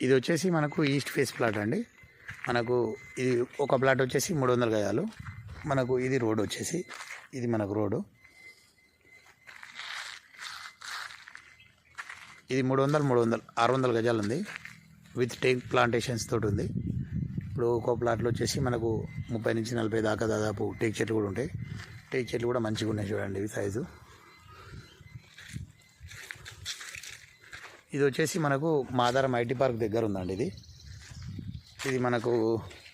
ఇది వచ్చేసి మనకు ఈస్ట్ ఫేస్ ప్లాట్ అండి. మనకు ఇది ఒక ప్లాట్ వచ్చేసి 300 గజాలు. మనకు ఇది రోడ్ వచ్చేసి ఇది మనకు రోడ్డు. ఇది 300 600 గజాలు ఉంది. విత్ టేక్ ప్లాంటేషన్స్ తోటి ఉంది. ఇప్పుడు ఒక్కో ప్లాట్లో వచ్చేసి మనకు 30 నుంచి 40 దాకా దాదాపు టేక్ చెట్లు కూడా ఉంటాయి. టేక్ చెట్లు కూడా మంచిగా ఉన్నాయి చూడండి ఇవి సైజు. ఇది వచ్చేసి మనకు మాదారం ఐటీ పార్క్ దగ్గర ఉందండి. ఇది మనకు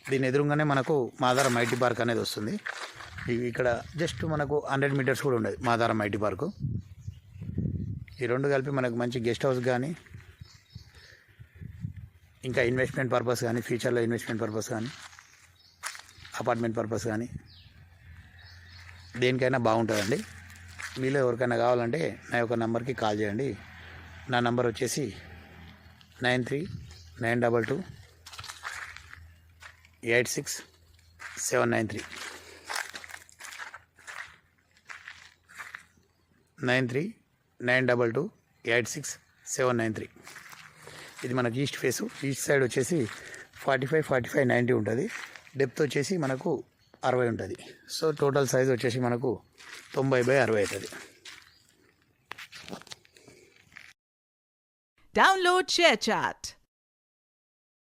దీని ఎదురుగానే మనకు మాదారం ఐటీ పార్క్ అనేది వస్తుంది. ఇక్కడ జస్ట్ మనకు 100 మీటర్స్ కూడా ఉండదు మాదారం ఐటీ పార్కు. ఈ రెండు కలిపి మనకు మంచి గెస్ట్ హౌస్ కానీ ఇంకా ఇన్వెస్ట్మెంట్ పర్పస్ కానీ ఫ్యూచర్లో ఇన్వెస్ట్మెంట్ పర్పస్ కానీ అపార్ట్మెంట్ పర్పస్ కానీ దేనికైనా బాగుంటుందండి. మీలో ఎవరికైనా కావాలంటే నా యొక్క నెంబర్కి కాల్ చేయండి. నా నంబర్ వచ్చేసి 9392286793 9392286793. ఇది మనకి ఈస్ట్ ఫేసు. ఈస్ట్ సైడ్ వచ్చేసి 45 90 ఉంటుంది. డెప్త్ వచ్చేసి మనకు 60 ఉంటుంది. సో టోటల్ సైజ్ వచ్చేసి మనకు 90/60 అవుతుంది. Download ShareChat.